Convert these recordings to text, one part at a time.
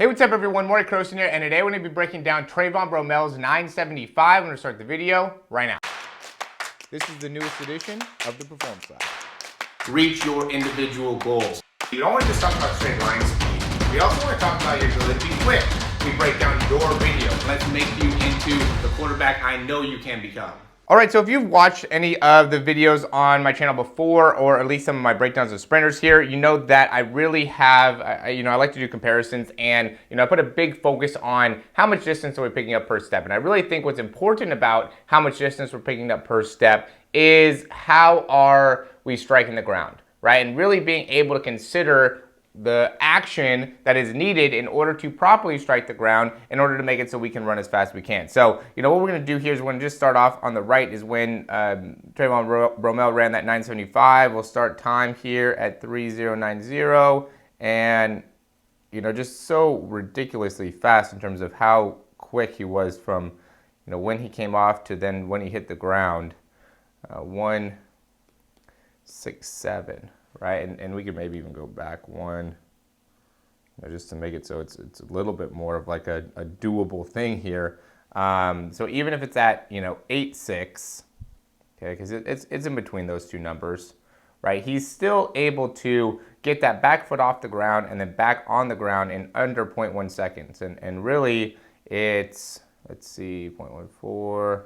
Hey, what's up everyone? Morey Croson here, and today we're going to be breaking down Trayvon Bromell's 9.75. I'm going to start the video right now. This is the newest edition of the Performance Lab. Reach your individual goals. We don't want to just talk about straight line speed. We also want to talk about your ability to be quick. We break down your video. Let's make you into the quarterback I know you can become. All right, so if you've watched any of the videos on my channel before, or at least some of my breakdowns of sprinters here, you know that I really have, I like to do comparisons, and I put a big focus on how much distance are we picking up per step. And I really think what's important about how much distance we're picking up per step is how are we striking the ground, right? And really being able to consider the action that is needed in order to properly strike the ground in order to make it so we can run as fast as we can. So, what we're going to do here is we're going to just start off on the right is when Trayvon Bromell ran that 9.75. We'll start time here at 3.090, and, just so ridiculously fast in terms of how quick he was from, when he came off to then when he hit the ground. 1.67. Right, and we could maybe even go back one, just to make it so it's a little bit more of like a doable thing here. So even if it's at 8.6, okay, because it's in between those two numbers, right? He's still able to get that back foot off the ground and then back on the ground in under 0.1 seconds, and really it's, let's see, 0.14,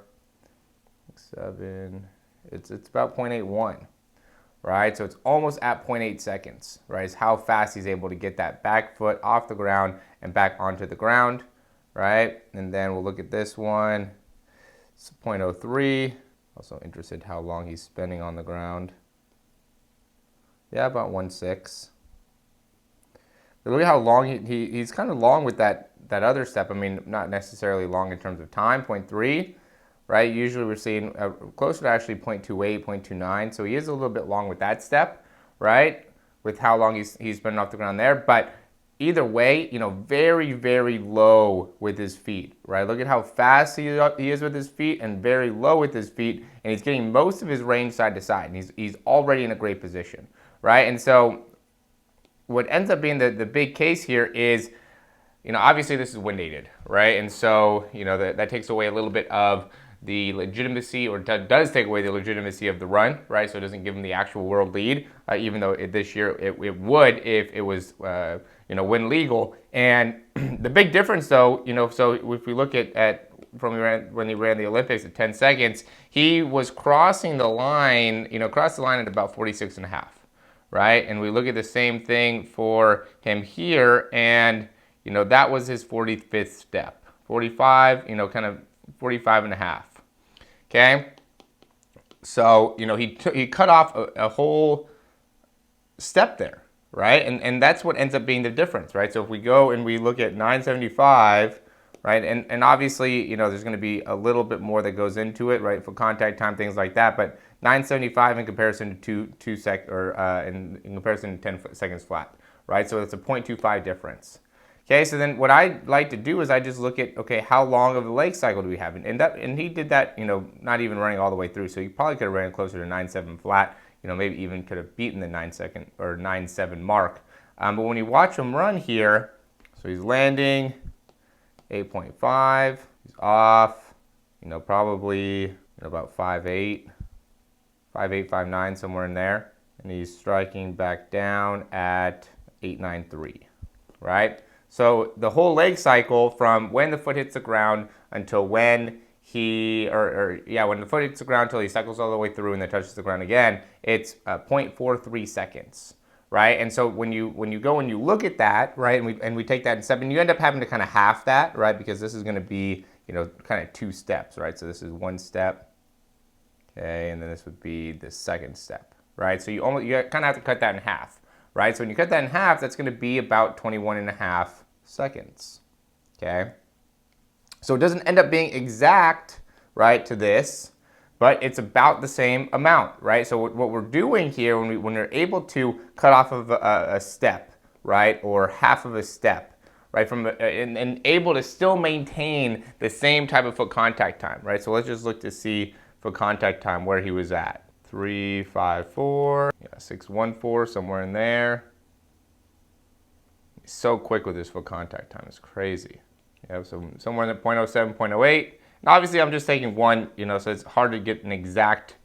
7, it's about 0.81. Right, so it's almost at 0.8 seconds, right, is how fast he's able to get that back foot off the ground and back onto the ground, right? And then we'll look at this one. It's 0.03. Also interested how long he's spending on the ground. Yeah, about 1.6. But look at how long he's kind of long with that other step. I mean, not necessarily long in terms of time, 0.3. Right, usually we're seeing closer to actually 0.28, 0.29, so he is a little bit long with that step, right, with how long he's been off the ground there. But either way, very, very low with his feet, right? Look at how fast he is with his feet and very low with his feet, and he's getting most of his range side to side, and he's already in a great position, right? And so what ends up being the big case here is, obviously this is wind aided, right? And so, that takes away a little bit of the legitimacy, or does take away the legitimacy of the run, right? So it doesn't give him the actual world lead, even though this year it would if it was, win legal. And the big difference, though, so if we look at from when he ran the Olympics at 10 seconds, he was crossing the line, crossed the line at about 46.5, right? And we look at the same thing for him here, and that was his 45th step, 45, kind of 45.5. Okay, so he cut off a whole step there, right? And that's what ends up being the difference, right? So if we go and we look at 9.75, right, and obviously there's going to be a little bit more that goes into it, right, for contact time, things like that. But 9.75 in comparison to in comparison to 10 seconds flat, right? So it's a 0.25 difference. Okay, so then what I like to do is I just look at, okay, how long of a leg cycle do we have? And he did that, not even running all the way through. So he probably could have ran closer to 9.7 flat, maybe even could have beaten the 9-second or 9.7 mark. But when you watch him run here, so he's landing 8.5, he's off, probably about 5.8, 5.8, 5.9, somewhere in there. And he's striking back down at 8.93, right? So the whole leg cycle from when the foot hits the ground until when when the foot hits the ground until he cycles all the way through and then touches the ground again, it's 0.43 seconds, right? And so when you go and you look at that, right, and we take that in step, and you end up having to kind of half that, right, because this is going to be kind of two steps, right? So this is one step, okay, and then this would be the second step, right? So you kind of have to cut that in half. Right, so when you cut that in half, that's going to be about 21.5 seconds, okay? So it doesn't end up being exact, right, to this, but it's about the same amount, right? So what we're doing here, when we're able to cut off of a step, right, or half of a step, right, and able to still maintain the same type of foot contact time, right? So let's just look to see foot contact time where he was at. 3.54, 6.14, somewhere in there. so quick with his foot contact time. It's crazy. Yeah, so somewhere in the 0.07, 0.08. And obviously, I'm just taking one, so it's hard to get an exact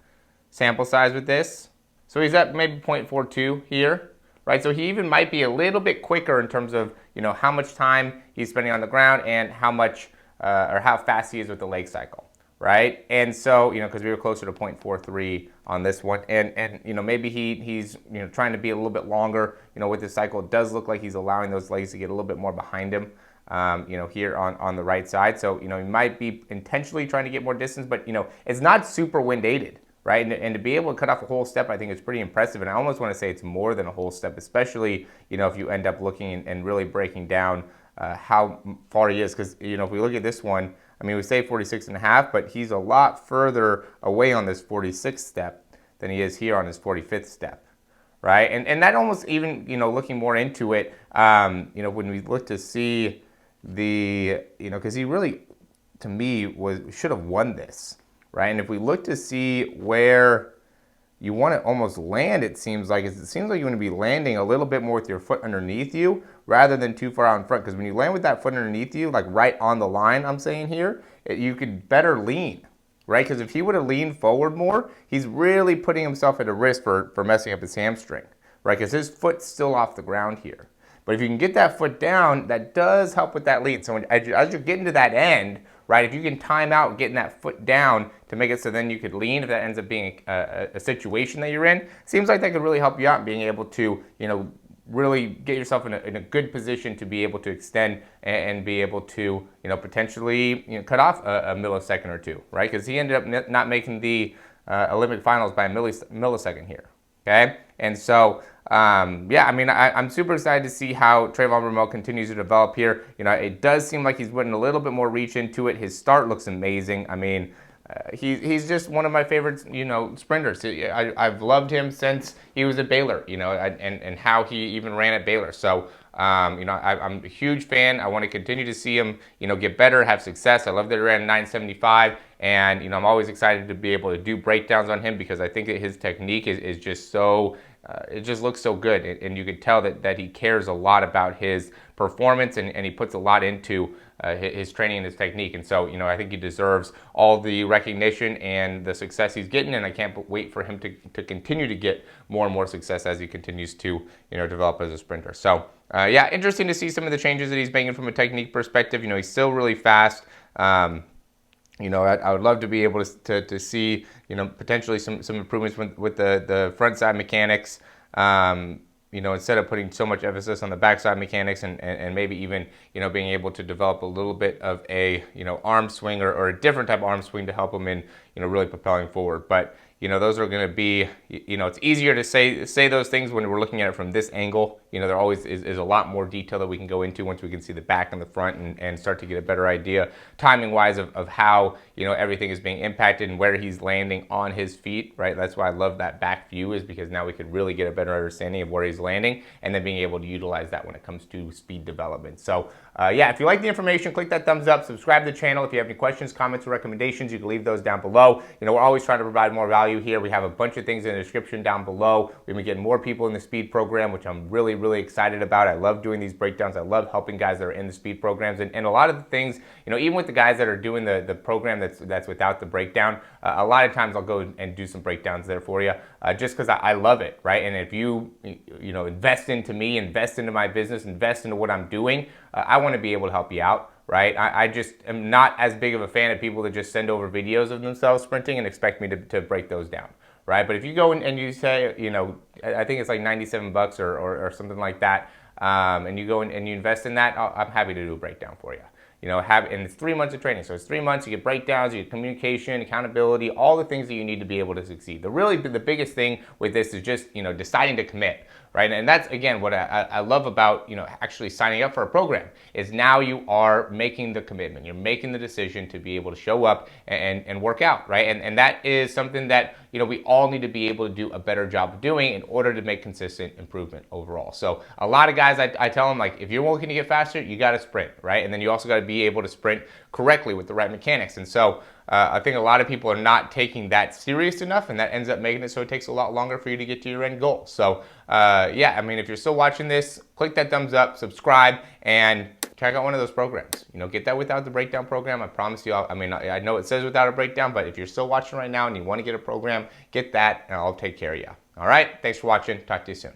sample size with this. So he's at maybe 0.42 here, right? So he even might be a little bit quicker in terms of, how much time he's spending on the ground and how much or how fast he is with the leg cycle, right? And so, because we were closer to 0.43 on this one, and maybe he's trying to be a little bit longer, with his cycle. It does look like he's allowing those legs to get a little bit more behind him, here on the right side. So, he might be intentionally trying to get more distance, but, it's not super wind aided, right? And to be able to cut off a whole step, I think is pretty impressive. And I almost want to say it's more than a whole step, especially, if you end up looking and really breaking down how far he is. Because, if we look at this one, I mean, we say 46.5, but he's a lot further away on this 46th step than he is here on his 45th step, right? And that almost even, looking more into it, when we look to see the, because he really, to me, should have won this, right? And if we look to see where you want to almost land, it seems like you want to be landing a little bit more with your foot underneath you rather than too far out in front. Because when you land with that foot underneath you, like right on the line, I'm saying here, you could better lean, right? Because if he would have leaned forward more, he's really putting himself at a risk for messing up his hamstring, right? Because his foot's still off the ground here. But if you can get that foot down, that does help with that lean. So as you're getting to that end, right, if you can time out getting that foot down to make it so then you could lean, if that ends up being a situation that you're in, seems like that could really help you out in being able to, really get yourself in a good position to be able to extend and be able to, potentially, cut off a millisecond or two, right? Because he ended up not making the Olympic finals by a millisecond here, okay? And so, yeah, I mean, I'm super excited to see how Trayvon Bromell continues to develop here. It does seem like he's putting a little bit more reach into it. His start looks amazing. I mean, he's just one of my favorite, sprinters. I've loved him since he was at Baylor, and how he even ran at Baylor. So, I'm a huge fan. I want to continue to see him, get better, have success. I love that he ran 9.75, and, I'm always excited to be able to do breakdowns on him because I think that his technique is just so, it just looks so good. And you can tell that he cares a lot about his performance and he puts a lot into his training and his technique. And so, I think he deserves all the recognition and the success he's getting, and I can't wait for him to continue to get more and more success as he continues to, develop as a sprinter. So, yeah, interesting to see some of the changes that he's making from a technique perspective. He's still really fast. I would love to be able to see, potentially some improvements with the front side mechanics. Instead of putting so much emphasis on the backside mechanics and maybe even, being able to develop a little bit of a, arm swing or a different type of arm swing to help him in, really propelling forward. But, those are going to be, it's easier to say those things when we're looking at it from this angle. There always is a lot more detail that we can go into once we can see the back and the front and start to get a better idea timing-wise of how, everything is being impacted and where he's landing on his feet, right? That's why I love that back view, is because now we could really get a better understanding of where he's landing and then being able to utilize that when it comes to speed development. So, yeah, if you like the information, click that thumbs up, subscribe to the channel. If you have any questions, comments, or recommendations, you can leave those down below. We're always trying to provide more value here. We have a bunch of things in the description down below. We've been getting more people in the speed program, which I'm really, really excited about. I love doing these breakdowns. I love helping guys that are in the speed programs. And a lot of the things, even with the guys that are doing the program that's without the breakdown, a lot of times I'll go and do some breakdowns there for you, just because I love it, right? And if you invest into me, invest into my business, invest into what I'm doing, I want to be able to help you out, right? I just am not as big of a fan of people that just send over videos of themselves sprinting and expect me to break those down, right? But if you go and you say, I think it's like $97 or something like that, and you go and you invest in that, I'm happy to do a breakdown for you. And it's 3 months of training. So it's 3 months, you get breakdowns, you get communication, accountability, all the things that you need to be able to succeed. The biggest thing with this is just, deciding to commit, right? And that's, again, what I love about, actually signing up for a program is now you are making the commitment. You're making the decision to be able to show up and work out, right? And that is something that, we all need to be able to do a better job of doing in order to make consistent improvement overall. So a lot of guys, I tell them, like, if you're looking to get faster, you got to sprint, right? And then you also got to be able to sprint correctly with the right mechanics. And so I think a lot of people are not taking that serious enough, and that ends up making it so it takes a lot longer for you to get to your end goal. So yeah, I mean, if you're still watching this, click that thumbs up, subscribe, and check out one of those programs. You know, get that Without the Breakdown program. I promise you, I mean, I know it says Without a Breakdown, but if you're still watching right now and you want to get a program, get that, and I'll take care of you. All right, thanks for watching. Talk to you soon.